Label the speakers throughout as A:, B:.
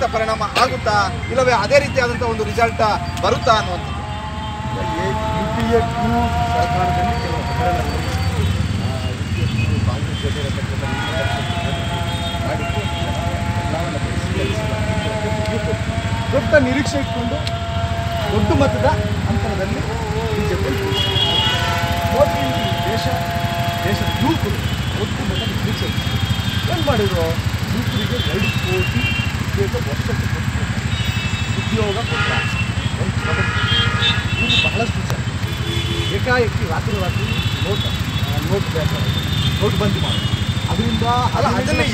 A: ವ್ಯತಿರಿಕ್ತ ಪರಿಣಾಮ ಆಗುತ್ತಾ, ಇಲ್ಲವೇ ಅದೇ ರೀತಿಯಾದಂಥ ಒಂದು ರಿಸಲ್ಟ್ ಬರುತ್ತಾ ಅನ್ನುವಂಥದ್ದು?
B: UPA 2 ಸರ್ಕಾರದಲ್ಲಿ ಕೆಲವು ಹಗರಣಗಳು ಕಾಂಗ್ರೆಸ್ ಜೊತೆ ದೊಡ್ಡ ನಿರೀಕ್ಷೆ ಇಟ್ಕೊಂಡು ದೊಡ್ಡ ಮಟ್ಟದ ಅಂತರದಲ್ಲಿ ಬಿಜೆಪಿ ಮೋದಿ ದೇಶದ ಯುವಕರು ದೊಡ್ಡ ಮಟ್ಟದ ನಿರೀಕ್ಷೆ ಏನು ಮಾಡಿದ್ರು? ಯುವಕರಿಗೆ 2 ಕೋಟಿ ಉದ್ಯೋಗ ವರ್ಷಕ್ಕೆ ಕೊಟ್ಟು ಉದ್ಯೋಗ ಕೊಟ್ಟ ಇದು ಬಹಳಷ್ಟು ವಿಚಾರ. ಏಕಾಏಕಿ ರಾತ್ರಿ ನೋಟ್ ಬಂದಿ ಮಾಡಿ ಅದರಿಂದ
A: ಅಲ್ಲ, ಅದನ್ನು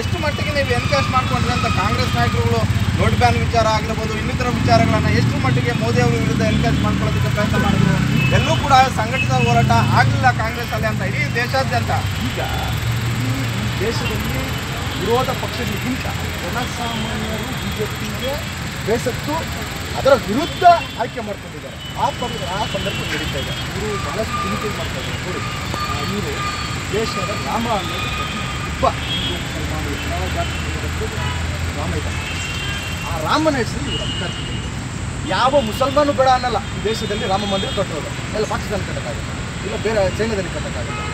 A: ಎಷ್ಟು ಮಟ್ಟಿಗೆ ನೀವು ಎನ್ಕ್ಯಾಶ್ ಮಾಡ್ಕೊಂಡ್ರೆ ಅಂತ ಕಾಂಗ್ರೆಸ್ ನಾಯಕರುಗಳು ನೋಟ್ ಬ್ಯಾನ್ ವಿಚಾರ ಆಗಿರ್ಬೋದು, ಇನ್ನಿತರ ವಿಚಾರಗಳನ್ನು ಎಷ್ಟು ಮಟ್ಟಿಗೆ ಮೋದಿ ಅವರ ವಿರುದ್ಧ ಎನ್ಕ್ಯಾಶ್ ಮಾಡ್ಕೊಳ್ಳೋದಕ್ಕೆ ಪ್ರಯತ್ನ ಮಾಡಿದ್ರು. ಎಲ್ಲೂ ಕೂಡ ಸಂಘಟಿತ ಹೋರಾಟ ಆಗಲಿಲ್ಲ ಕಾಂಗ್ರೆಸ್ ಅಲ್ಲಿ ಅಂತ ಇಡೀ ದೇಶಾದ್ಯಂತ.
B: ಈಗ ಈ ದೇಶದಲ್ಲಿ ವಿರೋಧ ಪಕ್ಷಗಳಿಗಿಂತ ಜನಸಾಮಾನ್ಯರು ಬಿಜೆಪಿಗೆ ಬೇಸತ್ತು ಅದರ ವಿರುದ್ಧ ಆಯ್ಕೆ ಮಾಡ್ಕೊಂಡಿದ್ದಾರೆ. ಆ ಸಂದರ್ಭ ನಡೀತಾ ಇದೆ. ಇವರು ಬಹಳಷ್ಟು ಚಿಂತೆ ಮಾಡ್ತಾ ಇದ್ದಾರೆ. ನೋಡಿ, ಇವರು ದೇಶದ ರಾಮ ಅನ್ನೋದು ಒಬ್ಬ ಹಿಂದೂ ಮುಸಲ್ಮಾನರು ಯಾವ ಜಾತಿ ರಾಮ ಇದ್ದಾರೆ. ಆ ರಾಮನ ಹೆಸರು ಇವರು ಅಧಿಕಾರಕ್ಕೆ ಯಾವ ಮುಸಲ್ಮಾನು ಬೇಡ ಅನ್ನಲ್ಲ. ಈ ದೇಶದಲ್ಲಿ ರಾಮ ಮಂದಿರ ಕಟ್ಟೋದು ಎಲ್ಲ ಪಾಕಿಸ್ತಾನ ಕಟ್ಟಕ್ಕಾಗುತ್ತೆ, ಇಲ್ಲ ಬೇರೆ ಚೈನಾದಲ್ಲಿ ಕಟ್ಟಕ್ಕಾಗುತ್ತೆ.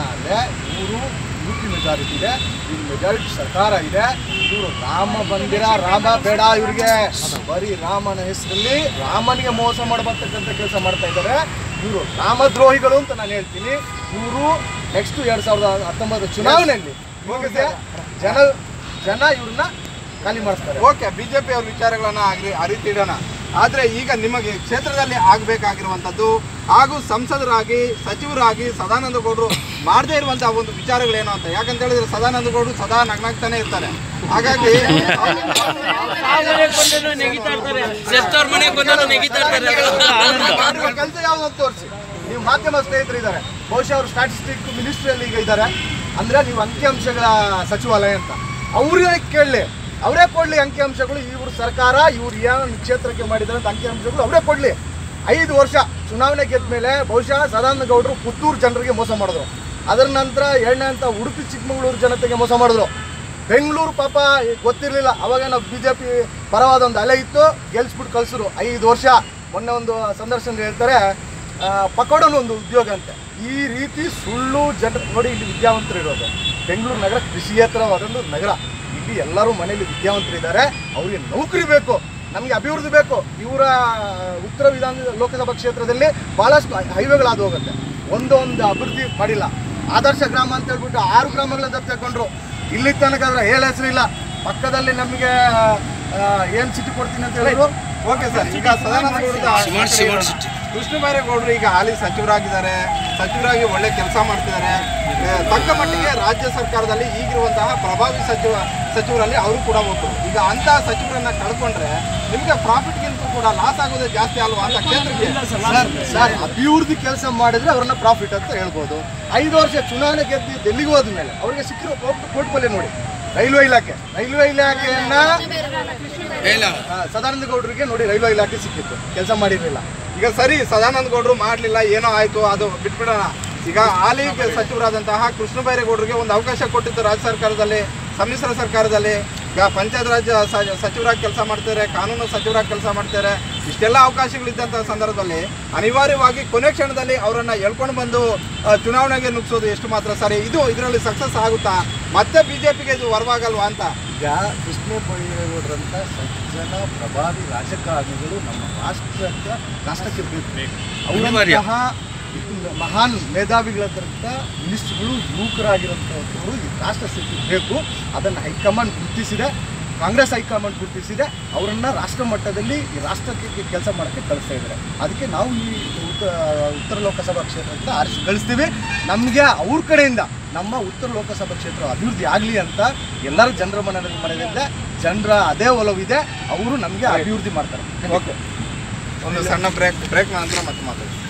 B: ಆದರೆ ಇವರು ಯುಪಿ ಮೆಜಾರಿಟಿ ಇದೆ, ಇವ್ರ ಮೆಜಾರಿಟಿ ಸರ್ಕಾರ ಇದೆ. ಇವರು ರಾಮ ಮಂದಿರ ರಾಮ ಬೇಡ ಇವರಿಗೆ, ಬರೀ ರಾಮನ ಹೆಸರಲ್ಲಿ ರಾಮನಿಗೆ ಮೋಸ ಮಾಡಬರ್ತಕ್ಕಂಥ ಕೆಲಸ ಮಾಡ್ತಾ ಇದ್ದಾರೆ. ಇವರು ರಾಮದ್ರೋಹಿಗಳು ಅಂತ ನಾನು ಹೇಳ್ತೀನಿ. ಇವರು ನೆಕ್ಸ್ಟ್ 2019 ಚುನಾವಣೆಯಲ್ಲಿ ಜನ ಇವ್ರನ್ನ ಖಾಲಿ ಮಾಡಿಸ್ತಾರೆ.
A: ಓಕೆ, ಬಿಜೆಪಿ ಅವ್ರ ವಿಚಾರಗಳನ್ನ ಅರಿತಿಡೋಣ. ಆದರೆ ಈಗ ನಿಮಗೆ ಕ್ಷೇತ್ರದಲ್ಲಿ ಆಗಬೇಕಾಗಿರುವಂಥದ್ದು ಹಾಗೂ ಸಂಸದರಾಗಿ ಸಚಿವರಾಗಿ ಸದಾನಂದ ಗೌಡರು ಮಾಡದೇ ಇರುವಂತಹ ಒಂದು ವಿಚಾರಗಳೇನು ಅಂತ. ಯಾಕಂತ ಹೇಳಿದ್ರೆ ಸದಾನಂದ ಗೌಡರು ಸದಾ ನಗ್ನಾಗ್ತಾನೆ ಇರ್ತಾರೆ. ಹಾಗಾಗಿ
B: ಕೆಲಸ ಯಾವ್ದು ತೋರಿಸಿ. ನೀವು ಮಾಧ್ಯಮ ಸ್ನೇಹಿತರು ಇದ್ದಾರೆ, ಬಹುಶಃ ಅವರು ಸ್ಟ್ಯಾಟಿಸ್ಟಿಕ್ ಮಿನಿಸ್ಟ್ರಿಯಲ್ಲಿ ಈಗ ಇದ್ದಾರೆ. ಅಂದ್ರೆ ನೀವು ಅಂಕಿಅಂಶಗಳ ಸಚಿವಾಲಯ ಅಂತ ಅವ್ರಿಗೆ ಕೇಳಲಿ, ಅವರೇ ಕೊಡ್ಲಿ ಅಂಕಿಅಂಶಗಳು. ಇವ್ರ ಸರ್ಕಾರ ಇವ್ರು ಏನು ಕ್ಷೇತ್ರಕ್ಕೆ ಮಾಡಿದ್ದಾರೆ ಅಂತ ಅಂಕಿಅಂಶಗಳು ಅವರೇ ಕೊಡ್ಲಿ. 5 ವರ್ಷ ಚುನಾವಣೆ ಗೆದ್ದ ಮೇಲೆ ಬಹುಶಃ ಸದಾನಂದ ಗೌಡರು ಪುತ್ತೂರು ಜನರಿಗೆ ಮೋಸ ಮಾಡಿದ್ರು. ಅದರ ನಂತರ 2ನೇ ಅಂತ ಉಡುಪಿ ಚಿಕ್ಕಮಗಳೂರು ಜನತೆಗೆ ಮೋಸ ಮಾಡಿದ್ರು. ಬೆಂಗಳೂರು ಪಾಪ ಗೊತ್ತಿರಲಿಲ್ಲ, ಅವಾಗ ನಾವು ಬಿಜೆಪಿ ಪರವಾದ ಒಂದು ಅಲೆ ಇತ್ತು, ಗೆಲ್ಸ್ಬಿಟ್ಟು ಕಳಿಸಿದ್ರು 5 ವರ್ಷ. ಮೊನ್ನೆ ಒಂದು ಸಂದರ್ಶನ ಹೇಳ್ತಾರೆ ಪಕೋಡನ ಒಂದು ಉದ್ಯೋಗ ಅಂತ. ಈ ರೀತಿ ಸುಳ್ಳು ಜನರು ನೋಡಿ. ಇಲ್ಲಿ ವಿದ್ಯಾವಂತರು ಇರೋದು ಬೆಂಗಳೂರು ನಗರ ಕೃಷಿಯೇತರವಾದೊಂದು ನಗರ. ಇಲ್ಲಿ ಎಲ್ಲರೂ ಮನೆಯಲ್ಲಿ ವಿದ್ಯಾವಂತರಿದ್ದಾರೆ, ಅವರಿಗೆ ನೌಕರಿ ಬೇಕು, ನಮಗೆ ಅಭಿವೃದ್ಧಿ ಬೇಕು. ಇವರ ಉತ್ತರ ಲೋಕಸಭಾ ಕ್ಷೇತ್ರದಲ್ಲಿ ಭಾಳಷ್ಟು ಹೈವೇಗಳಾದ ಹೋಗುತ್ತೆ, ಒಂದೊಂದು ಅಭಿವೃದ್ಧಿ ಮಾಡಿಲ್ಲ. ಆದರ್ಶ ಗ್ರಾಮ ಅಂತ ಹೇಳ್ಬಿಟ್ಟು 6 ಗ್ರಾಮಗಳ ತಗೊಂಡ್ರು. ಇಲ್ಲಿ ತನಕ ಅದರ ಹೇಳ ಹೆಸರಿಲ್ಲ. ಪಕ್ಕದಲ್ಲಿ ನಮಗೆ ಏನು ಸಿಟಿ ಕೊಡ್ತೀನಿ ಅಂತ ಹೇಳಿದ್ರು.
A: ಓಕೆ ಸರ್, ಈಗ ಸದಾನಂದ ಗೌಡರು ಕೃಷ್ಣ ಬೈರೇಗೌಡರು ಈಗ ಹಾಲಿ ಸಚಿವರಾಗಿ ಒಳ್ಳೆ ಕೆಲಸ ಮಾಡ್ತಿದ್ದಾರೆ. ತಕ್ಕ ಮಟ್ಟಿಗೆ ರಾಜ್ಯ ಸರ್ಕಾರದಲ್ಲಿ ಈಗಿರುವಂತಹ ಪ್ರಭಾವಿ ಸಚಿವರಲ್ಲಿ ಅವರು ಕೂಡ ಒಬ್ಬರು. ಈಗ ಅಂತ ಸಚಿವರನ್ನ ಕಳ್ಕೊಂಡ್ರೆ ನಿಮಗೆ ಪ್ರಾಫಿಟ್ಗಿಂತ ಕೂಡ ಲಾಸ್ ಆಗೋದೇ ಜಾಸ್ತಿ ಅಲ್ವಾ ಅಂತ ಕ್ಷೇತ್ರಕ್ಕೆ?
B: ಸರ್, ಅಭಿವೃದ್ಧಿ ಕೆಲಸ ಮಾಡಿದ್ರೆ ಅವ್ರನ್ನ ಪ್ರಾಫಿಟ್ ಅಂತ ಹೇಳ್ಬೋದು. 5 ವರ್ಷ ಚುನಾವಣೆ ಗೆದ್ದು ಡೆಲ್ಲಿಗೆ ಹೋದ್ಮೇಲೆ ಅವರಿಗೆ ಸಿಕ್ಕಿರೋ ಪೋರ್ಟ್ಫೋಲಿಯೋ ನೋಡಿ. ರೈಲ್ವೆ ಇಲಾಖೆಯನ್ನ ಸದಾನಂದ ಗೌಡರಿಗೆ ನೋಡಿ, ರೈಲ್ವೆ ಇಲಾಖೆ ಸಿಕ್ಕಿತ್ತು, ಕೆಲಸ ಮಾಡಿರಲಿಲ್ಲ.
A: ಈಗ ಸರಿ, ಸದಾನಂದ ಗೌಡರು ಮಾಡಲಿಲ್ಲ, ಏನೋ ಆಯಿತು, ಅದು ಬಿಟ್ಬಿಡೋಣ. ಈಗ ಹಾಲಿ ಸಚಿವರಾದಂತಹ ಕೃಷ್ಣ ಬೈರೇಗೌಡರಿಗೆ ಒಂದು ಅವಕಾಶ ಕೊಟ್ಟಿತ್ತು ರಾಜ್ಯ ಸರ್ಕಾರದಲ್ಲಿ, ಸಮ್ಮಿಶ್ರ ಸರ್ಕಾರದಲ್ಲಿ. ಈಗ ಪಂಚಾಯತ್ ರಾಜ್ ಸಚಿವರಾಗಿ ಕೆಲಸ ಮಾಡ್ತಾರೆ, ಕಾನೂನು ಸಚಿವರಾಗಿ ಕೆಲಸ ಮಾಡ್ತಾರೆ. ಇಷ್ಟೆಲ್ಲ ಅವಕಾಶಗಳಿದ್ದಂಥ ಸಂದರ್ಭದಲ್ಲಿ ಅನಿವಾರ್ಯವಾಗಿ ಕೊನೆ ಕ್ಷಣದಲ್ಲಿ ಅವರನ್ನು ಎಳ್ಕೊಂಡು ಬಂದು ಚುನಾವಣೆಗೆ ನುಗ್ಸೋದು ಎಷ್ಟು ಮಾತ್ರ ಸರಿ? ಇದರಲ್ಲಿ ಸಕ್ಸಸ್ ಆಗುತ್ತಾ? ಮತ್ತೆ ಬಿಜೆಪಿಗೆ ಇದು ವರವಾಗಲ್ವಾ ಅಂತ?
B: ಈಗ ಕೃಷ್ಣ ಬೈರೇಗೌಡರಂಥ ಸಜ್ಜನ ಪ್ರಭಾವಿ ರಾಜಕಾರಣಿಗಳು ನಮ್ಮ ರಾಷ್ಟ್ರಕ್ಕೆ ಬೇಕು. ಅವರಂತಹ ಮಹಾನ್ ಮೇಧಾವಿಗಳಂತ ಮಿನಿಸ್ಟ್ರುಗಳು ಯುವಕರಾಗಿರೋಂಥವ್ರು ಈ ರಾಷ್ಟ್ರ ಬೇಕು. ಅದನ್ನು ಹೈಕಮಾಂಡ್ ಗುರುತಿಸಿದೆ, ಕಾಂಗ್ರೆಸ್ ಹೈಕಮಾಂಡ್ ಗುರುತಿಸಿದೆ. ಅವರನ್ನು ರಾಷ್ಟ್ರ ಮಟ್ಟದಲ್ಲಿ ಈ ರಾಷ್ಟ್ರಕ್ಕೆ ಕೆಲಸ ಮಾಡೋಕ್ಕೆ ಕಳಿಸ್ತಾ ಇದ್ದಾರೆ. ಅದಕ್ಕೆ ನಾವು ಈ ಉತ್ತರ ಲೋಕಸಭಾ ಕ್ಷೇತ್ರದಿಂದ ಆರಿಸಿ ಕಳಿಸ್ತೀವಿ. ನಮಗೆ ಅವ್ರ ಕಡೆಯಿಂದ ನಮ್ಮ ಉತ್ತರ ಲೋಕಸಭಾ ಕ್ಷೇತ್ರ ಅಭಿವೃದ್ಧಿ ಆಗಲಿ ಅಂತ ಎಲ್ಲರೂ ಜನರ ಮನವಿದೆ. ಜನರ ಅದೇ ಒಲವಿದೆ, ಅವರು ನಮಗೆ ಅಭಿವೃದ್ಧಿ ಮಾಡ್ತಾರೆ.
A: ಓಕೆ, ಒಂದು ಸಣ್ಣ ಬ್ರೇಕ್ ನಂತರ ಮತ್ತೆ ಮಾತಾಡ್ತೀವಿ.